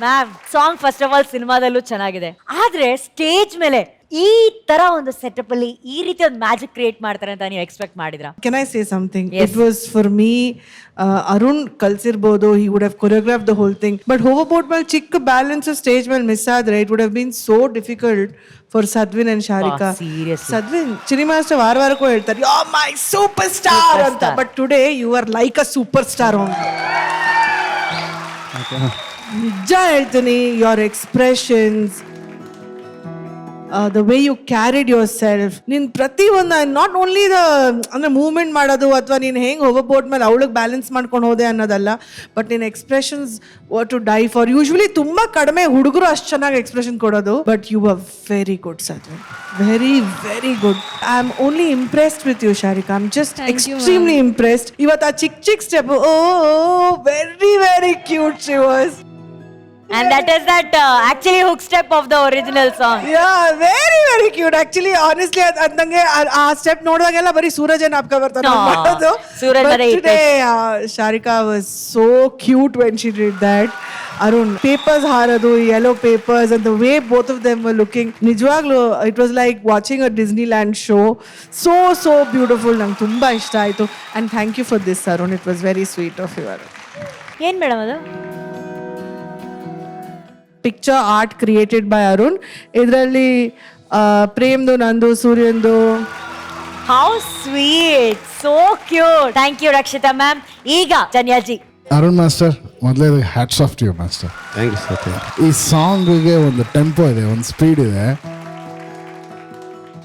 Ma'am song first of all ಸಿನಿಮಾದಲ್ಲೂ ಚೆನ್ನಾಗಿದೆ, ಆದ್ರೆ ಸ್ಟೇಜ್ ಮೇಲೆ ಈ ತರ ಒಂದು ಸೆಟಪ್ ಅಲ್ಲಿ ಈ ರೀತಿ ಒಂದು ಮ್ಯಾಜಿಕ್ ಕ್ರಿಯೇಟ್ ಮಾಡ್ತಾರೆ ಅಂತ ನೀವು ಎಕ್ಸ್ಪೆಕ್ಟ್ ಮಾಡಿದ್ರಾ? Can I say something? Yes. It was for me, Arun Kalsirbodo, he would have choreographed the whole thing. But hoverboard mal chikka balance stage mal miss adre, it would have been so difficult for Sadvin and Sharika. Seriously. Sadvin, Chini Master varavaraku ಹೇಳ್ತಾರೆ, "You're my superstar" anta. But today you are like a superstar only. ನಿಜ ಹೇಳ್ತೀನಿ, your expressions, the way you carried yourself, ನೀನ್ ಪ್ರತಿ ಒಂದು not only the ಅಂದ್ರೆ movement ಮಾಡೋದು ಅಥವಾ ನೀನು ಹೆಂಗೆ ಹೋಗೋಬೋಟ್ ಮೇಲೆ ಅವಳಿಗೆ ಬ್ಯಾಲೆನ್ಸ್ ಮಾಡ್ಕೊಂಡು ಹೋದೆ ಅನ್ನೋದಲ್ಲ, ಬಟ್ ನಿನ್ನ expressions were to die for. Usually ತುಂಬಾ ಕಡಿಮೆ ಹುಡುಗರು ಅಷ್ಟು ಚೆನ್ನಾಗಿ ಎಕ್ಸ್ಪ್ರೆಷನ್ ಕೊಡೋದು, but you are very good Sadvi, very very good. I am only impressed with you Sharika, I am just extremely impressed. ಇವತ್ತು ಆ ಚಿಕ್ಕ ಚಿಕ್ಕ step, oh very very cute she was. And that is that actually hook step of the original song. Yeah, very very cute. Actually, honestly, ಅಂದಂಗೆ ಆ step ನೋಡಿದಾಗೆಲ್ಲ ಬರೀ ಸೂರಜ್ ನಾಪ್ಕ ಬರ್ತಾರೆ ಮಾಡೋದು. Suraj But today, Sharika was so cute when she did that. Arun, papers ಹಾರೋದು, yellow papers, and the way both of them were looking, ನಿಜವಾಗ್ಲೂ it was like watching a Disneyland show. So beautiful. ನಂಗೆ ತುಂಬಾ ಇಷ್ಟ ಆಯ್ತು. And thank you for this, Arun. It was very sweet of you, Arun. ಏನ್ madam ಅದು? Picture art created by Arun. ಇದರಲ್ಲಿ ಪ್ರೇಮ್ದು, ನಂದು, ಸೂರ್ಯಂದು. How sweet, so cute. Thank you Rakshita ma'am. ಈಗ ಜನ್ಯಾಜಿ. ಅರುಣ್ ಮಾಸ್ಟರ್, ಮೊದಲೇ hats off to you master. Thank you sir. ಈ ಸಾಂಗ್ಗೆ ಒಂದು ಟೆಂಪೋ ಇದೆ, ಒಂದು ಸ್ಪೀಡ್ ಇದೆ.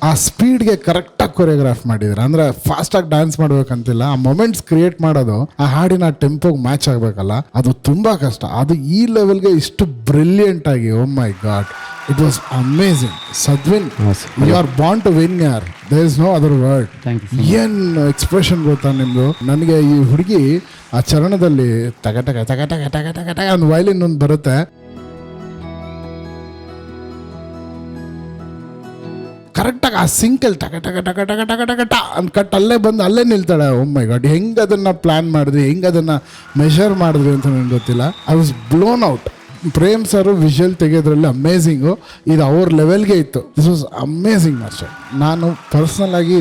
ಆ ಸ್ಪೀಡ್ಗೆ ಕರೆಕ್ಟಾಗಿ ಕೊರಿಯೋಗ್ರಾಫ್ ಮಾಡಿದ್ದಾರೆ. ಅಂದರೆ ಫಾಸ್ಟಾಗಿ ಡ್ಯಾನ್ಸ್ ಮಾಡ್ಬೇಕಂತಿಲ್ಲ, ಆ ಮೊಮೆಂಟ್ಸ್ ಕ್ರಿಯೇಟ್ ಮಾಡೋದು ಆ ಹಾಡಿನ ಟೆಂಪೋಗೆ ಮ್ಯಾಚ್ ಆಗಬೇಕಲ್ಲ, ಅದು ತುಂಬ ಕಷ್ಟ. ಅದು ಈ ಲೆವೆಲ್ಗೆ ಇಷ್ಟು ಬ್ರಿಲಿಯಂಟ್ ಆಗಿ, oh my god, it was amazing. Sadvin, you are born to win ಯಾರ್, there is no other word. ಏನು ಎಕ್ಸ್ಪ್ರೆಷನ್ ಗೊತ್ತಾ ನಿಮ್ಮದು. ನನಗೆ ಈ ಹುಡುಗಿ ಆ ಚರಣದಲ್ಲಿ ತಗ ಟಗ ತಗ ಟಗ ಟಗ ಟಗ ಟಗ ಒಂದು ವೈಲಿನ್ ಒಂದು ಬರುತ್ತೆ, ಕರೆಕ್ಟಾಗಿ ಆ ಸಿಂಕಲ್ಲಿ ಟಕ ಟಕ ಟಕ ಟಕ ಟಕ ಟಕ ಟ ಅಂತ ಕಟ್ ಅಲ್ಲೇ ಬಂದು ಅಲ್ಲೇ ನಿಲ್ತಾಳೆ. ಓ ಮೈ ಗಾಡ್, ಹೆಂಗೆ ಅದನ್ನು ಪ್ಲ್ಯಾನ್ ಮಾಡಿದ್ರಿ, ಹೆಂಗೆ ಅದನ್ನು ಮೆಷರ್ ಮಾಡಿದ್ರಿ ಅಂತ ನನಗೆ ಗೊತ್ತಿಲ್ಲ. I was blown out. Prem sir visual ತೆಗೆಯೋದ್ರಲ್ಲಿ ಅಮೇಝಿಂಗು. ಇದು ಅವ್ರ ಲೆವೆಲ್ಗೆ ಇತ್ತು. This was amazing master. ನಾನು ಪರ್ಸ್ನಲ್ ಆಗಿ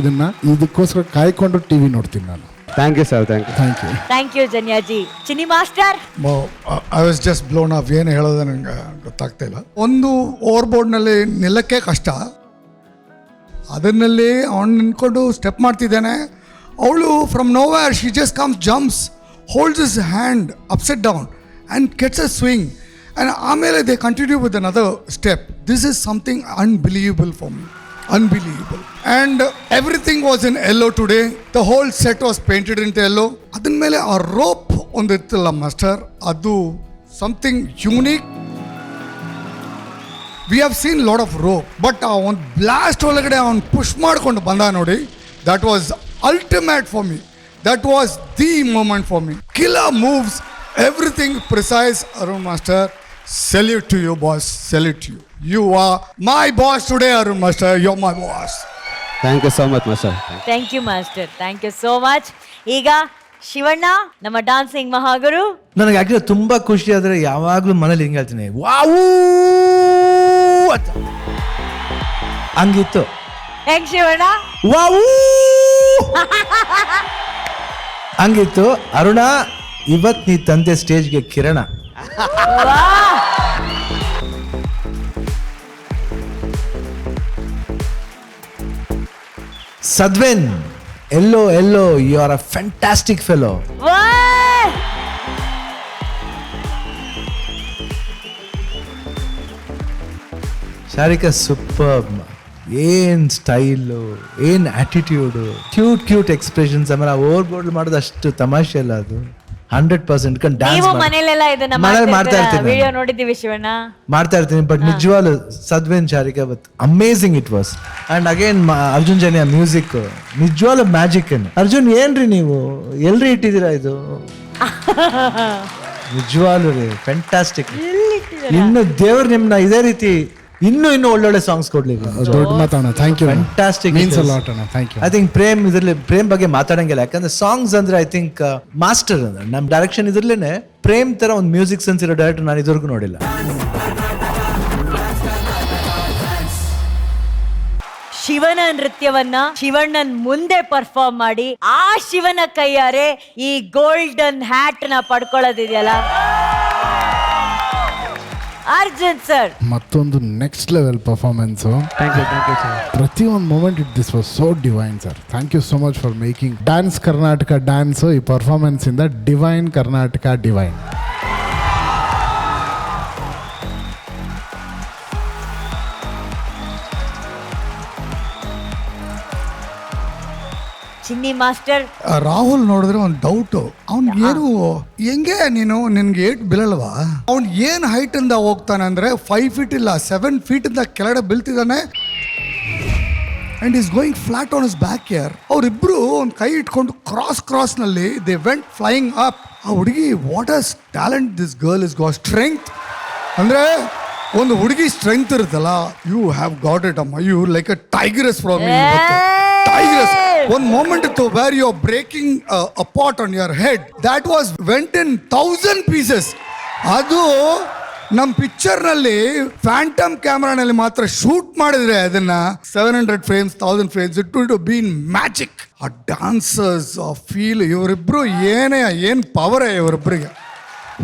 ಇದಕ್ಕೋಸ್ಕರ ಕಾಯ್ಕೊಂಡು ಟಿ ವಿ ನೋಡ್ತೀನಿ ನಾನು. Thank you sir. Thank you Janyaji. Chini master. I was just blown off. ಏನು ಹೇಳೋದು ನನಗೆ ಗೊತ್ತಾಗ್ತಾ ಇಲ್ಲ. ಒಂದು ಓವರ್ ಬೋರ್ಡ್ನಲ್ಲಿ ನಿಲ್ಲಕ್ಕೆ ಕಷ್ಟ, ಅದನ್ನಲ್ಲಿ ಅವನು ನಿಂತ್ಕೊಂಡು ಸ್ಟೆಪ್ ಮಾಡ್ತಿದ್ದಾನೆ. ಅವಳು from nowhere she just comes, jumps, holds his hand upside down and gets a swing, and ಆಮೇಲೆ they continue with another step. This is something unbelievable for me, unbelievable. And everything was in yellow today. The whole set was painted in yellow. ಅದರ ಮೇಲೆ ಆ rope ಒಂದು ಇತ್ತಲ್ಲ master, ಅದು something unique. We have seen lot of rope, but ಆ ಒಂದು blast ಒಳಗಡೆ ಅವನು ಪುಷ್ ಮಾಡ್ಕೊಂಡು ಬಂದ ನೋಡಿ, that was ultimate for me. That was the moment for me. Killer moves, everything precise. Arun master, salute to you boss, salute to you. You are my boss today, Arun master, you are my boss. Thank you so much master. Thank you master, thank you so much. ಈಗ ಶಿವಣ್ಣ, ನಮ್ಮ dancing Mahaguru. ನನಗೆ actually ತುಂಬಾ ಖುಷಿ ಆದ್ರೆ ಯಾವಾಗ್ಲೂ ಮನೇಲಿ ಹಿಂಗೆ ಹೇಳ್ತೀನಿ, ವಾವು ಅಂತ. ಹಂಗಿತ್ತು. ಹೆಂಗ್ ಶಿವಣ್ಣ? ವಾವು ಹಂಗಿತ್ತು. ಅರುಣ, ಇವತ್ ನೀ ತಂದೆ ಸ್ಟೇಜ್ಗೆ ಕಿರಣ. ಸದ್ವೆನ್, ಎಲ್ಲೋ ಎಲ್ಲೋ, you are a fantastic fellow. Sharika super. ಏನ್ ಸ್ಟೈಲು, ಏನ್ ಆಟಿಟ್ಯೂಡು, ಕ್ಯೂಟ್ ಎಕ್ಸ್ಪ್ರೆಷನ್ಸ್. ಆಮೇಲೆ ಓವರ್ ಬೋರ್ಡ್ ಮಾಡೋದು ಅಷ್ಟು ತಮಾಷೆ ಅಲ್ಲ, ಅದು 100% ನೀವು ಮನೇಲೆಲ್ಲ ಇದನ್ನ ಮಾಡ್ತಾ ಇರ್ತೀನಿ, ವಿಡಿಯೋ ನೋಡಿದ್ದೀವಿ ಶಿವಣ್ಣ, ಮಾಡ್ತಾ ಇರ್ತೀನಿ. ಬಟ್ ನಿಜವಾಗ್ಲು ಸದ್ವೇನ್, ಶಾರಿಕಾ ಬತ್ amazing it was. And again Arjun Janya music ನಿಜವಾಗ್ಲು ಮ್ಯಾಜಿಕ್. ಅರ್ಜುನ್, ಏನ್ರಿ ನೀವು ಎಲ್ರಿ ಇಟ್ಟಿದ್ದೀರಾ ಇದು? ನಿಜವಾಗ್ಲು ರೀ ಫ್ಯಾಂಟಾಸ್ಟಿಕ್. ಇನ್ನು ದೇವ್ರು ನಿಮ್ನ ಇದೇ ರೀತಿ ಇನ್ನೂ ಒಳ್ಳೊಳ್ಳೆ ಸಾಂಗ್ಸ್ ಕೊಡ್ಲಿ. ದೊಡ್ಡ ಮಾತಣ್ಣ, thank you. Fantastic means it is. Lot ಅಣ್ಣ, thank you. I think Prem ಬಗ್ಗೆ ಮಾತಾಡಂಗಿಲ್ಲ, ಯಾಕಂದ್ರೆ ಸಾಂಗ್ಸ್ ಅಂದ್ರೆ ಐ ಥಿಂಕ್ ಮಾಸ್ಟರ್ ಅಂದ್ರೆ ನಮ್ಮ ಡೈರೆಕ್ಷನ್ ಇದ್ರಲ್ಲೇನೆ ಪ್ರೇಮ್ ತರ ಒಂದು ಮ್ಯೂಸಿಕ್ ಸೆನ್ಸ್ ಇರೋ ಡೈರೆಕ್ಟರ್ ನಾನು ಇದುವರೆಗೂ ನೋಡಿಲ್ಲ. ಶಿವನ ನೃತ್ಯವನ್ನ ಶಿವಣ್ಣನ್ ಮುಂದೆ ಪರ್ಫಾರ್ಮ್ ಮಾಡಿ ಆ ಶಿವನ ಕೈಯಾರೆ ಈ ಗೋಲ್ಡನ್ ಹ್ಯಾಟ್ ನ ಪಡ್ಕೊಳ್ಳೋದಿದೆಯಲ್ಲ, ಅರ್ಜುನ್ ಸರ್ ಮತ್ತೊಂದು ನೆಕ್ಸ್ಟ್ ಲೆವೆಲ್ ಪರ್ಫಾರ್ಮೆನ್ಸು. ಪ್ರತಿಯೊಂದು moment this was so divine sir. Thank you so much for making dance Karnataka dance ಈ ಪರ್ಫಾರ್ಮೆನ್ಸ್ ಇಂದ divine Karnataka divine. Chinni master Rahul ನೋಡಿದ್ರೆ ಒಂದು ಡೌಟು, ಏನು ಹೆಂಗೆ ನಿನ್ಗೆ ಏಟ್ ಬೀಳಲ್ವಾ? ಅವ್ನು ಏನು ಹೈಟ್ ಇಂದ ಹೋಗ್ತಾನೆ ಅಂದ್ರೆ 5 feet ಇಲ್ಲ 7 feet ಇಂದ ಕೆಳಗಡೆ ಬೀಳ್ತಿದ್ದಾನೆ. And is going flat on his back here. ಅವರಿಬ್ರು ಒಂದು ಕೈ ಇಟ್ಕೊಂಡು ಕ್ರಾಸ್ ನಲ್ಲಿ ದೇ ವೆಂಟ್ ಫ್ಲೈಯಿಂಗ್ ಅಪ್. ಆ ಹುಡುಗಿ what as talent this girl is got strength. ಅಂದ್ರೆ ಒಂದು ಹುಡುಗಿ ಸ್ಟ್ರೆಂಗ್ತ್ ಇರುತ್ತಲ್ಲ, ಯು ಹ್ಯಾವ್ ಗಾಟ್ ಇಟ್ ಅಮ್ಮ, you like a tigress from tigress. ಒಂದು ಮೂಮೆಂಟ್ ಇತ್ತು where you are breaking a pot on your head, that was went in 1000 pieces. ಅದು ನಮ್ಮ ಪಿಕ್ಚರ್ನಲ್ಲಿ Phantom ಕ್ಯಾಮ್ರಾನಲ್ಲಿ ಮಾತ್ರ ಶೂಟ್ ಮಾಡಿದ್ರೆ ಅದನ್ನ 700 frames 1000 frames it would bean magic. ಆ dancers ಆ ಫೀಲ್, ಇವರಿಬ್ರು ಏನ್ ಪವರ್ ಇವರಿಬ್ರಿಗೆ.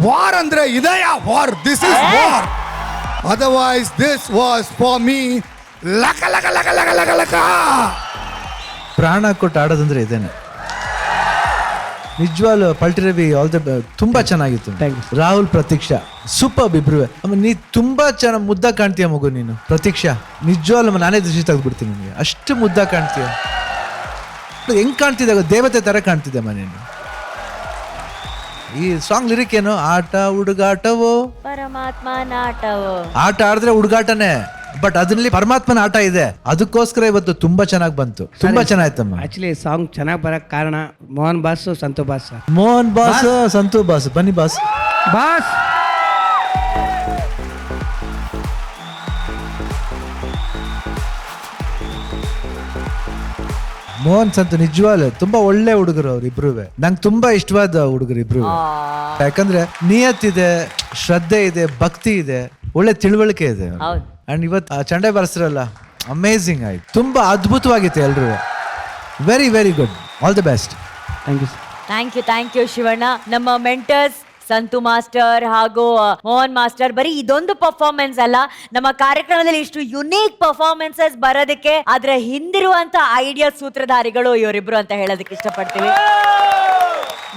ವಾರ್ ಅಂದ್ರೆ ಇದೆಯಾ war, this is war. Otherwise this was for me ಲಕ ಲಕ ಲಕ ಲಕ ಲಕ ಲಕ. ಪ್ರಾಣ ಕೊಟ್ಟು ಆಡೋದಂದ್ರೆ ಇದೇನೆ ನಿಜವಾಗ್ಲೂ. ಪಲ್ಟಿ ರವಿ ಆಲ್ ದ ತುಂಬಾ ಚೆನ್ನಾಗಿತ್ತು. ರಾಹುಲ್ ಪ್ರತೀಕ್ಷಾ ಸೂಪರ್ ಇಬ್ರು. ನೀ ತುಂಬಾ ಚೆನ್ನಾಗಿ ಮುದ್ದ ಕಾಣ್ತೀಯ ಮಗು ನೀನು ಪ್ರತೀಕ್ಷಾ. ನಿಜವಾಗ್ಲೂ ನಾನೇ ದೃಷ್ಟಿ ತೆಗೆದ್ಬಿಡ್ತೀನಿ ನಿಮಗೆ, ಅಷ್ಟು ಮುದ್ದ ಕಾಣ್ತೀಯ. ಹೆಂಗ್ ಕಾಣ್ತಿದ್ದೆ, ದೇವತೆ ತರ ಕಾಣ್ತಿದ್ದೆ ನೀನು. ಈ ಸಾಂಗ್ ಲಿರಿಕ್ ಏನು, ಆಟ ಹುಡುಗಾಟವೋ ಪರಮಾತ್ಮ ನಾಟವೋ. ಆಟ ಆಡಿದ್ರೆ ಹುಡುಗಾಟನೇ, ಬಟ್ ಅದರಲ್ಲಿ ಪರಮಾತ್ಮನ ಆಟ ಇದೆ. ಅದಕ್ಕೋಸ್ಕರ ಇವತ್ತು ತುಂಬಾ ಚೆನ್ನಾಗಿ ಬಂತು, ತುಂಬಾ ಚೆನ್ನಾಯ್ತಮ್ಮ. ಆಕ್ಚುಲಿ ಸಾಂಗ್ ಚೆನ್ನಾಗಿ ಬರಕ್ ಕಾರಣ Mohan boss, Santu boss. Mohan boss, Santu boss, ಬನ್ನಿ ಬಾಸ್. ಬಾಸ್ ಮೋಹನ್ ಸಂತು ನಿಜವಾಗ್ಲು ತುಂಬಾ ಒಳ್ಳೆ ಹುಡುಗರು ಅವ್ರು ಇಬ್ರು. ನಂಗೆ ತುಂಬಾ ಇಷ್ಟವಾದ ಹುಡುಗರು ಇಬ್ರು. ಯಾಕಂದ್ರೆ ನಿಯತ್ತಿದೆ, ಶ್ರದ್ಧೆ ಇದೆ, ಭಕ್ತಿ ಇದೆ, ಒಳ್ಳೆ ತಿಳುವಳಿಕೆ ಇದೆ. ಹೌದು. ಅಂಡ್ ಇವತ್ತು ಚಂಡೆ ಬರ್ಸ್ರಲ್ಲ, ಅಮೇಝಿಂಗ್ ಆಯ್ತು, ತುಂಬಾ ಅದ್ಭುತವಾಗಿತ್ತು ಎಲ್ರು. Very very good, all the best. Thank you Shivanna. ನಮ್ಮ ಮೆಂಟರ್ಸ್ ಸಂತು ಮಾಸ್ಟರ್ ಹಾಗೂ ಮೋಹನ್ ಮಾಸ್ಟರ್ ಬರೀ ಇದೊಂದು ಪರ್ಫಾರ್ಮೆನ್ಸ್ ಅಲ್ಲ, ನಮ್ಮ ಕಾರ್ಯಕ್ರಮದಲ್ಲಿ ಇಷ್ಟು ಯುನೀಕ್ ಪರ್ಫಾರ್ಮೆನ್ಸಸ್ ಬರೋದಕ್ಕೆ ಅದರ ಹಿಂದಿರುವಂತ ಐಡಿಯಾ ಸೂತ್ರಧಾರಿಗಳು ಇವರಿಬ್ರು ಅಂತ ಹೇಳೋದಕ್ಕೆ ಇಷ್ಟಪಡ್ತೀವಿ.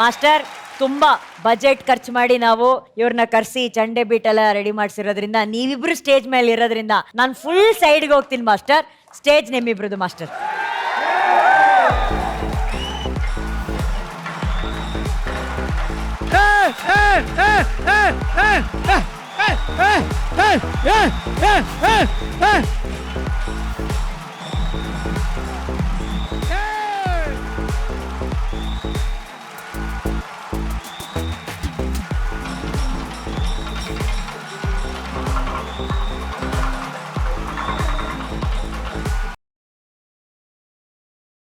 ಮಾಸ್ಟರ್, ತುಂಬಾ ಬಜೆಟ್ ಖರ್ಚು ಮಾಡಿ ನಾವು ಇವ್ರನ್ನ ಕರ್ಸಿ ಚಂಡೆ ಬೀಟ್ ಎಲ್ಲ ರೆಡಿ ಮಾಡಿಸಿರೋದ್ರಿಂದ, ನೀವಿಬ್ರು ಸ್ಟೇಜ್ ಮೇಲೆ ಇರೋದ್ರಿಂದ ನಾನು ಫುಲ್ ಸೈಡ್ಗೆ ಹೋಗ್ತೀನಿ ಮಾಸ್ಟರ್. Stage ನಿಮ್ಮಿಬ್ರದ್ದು master.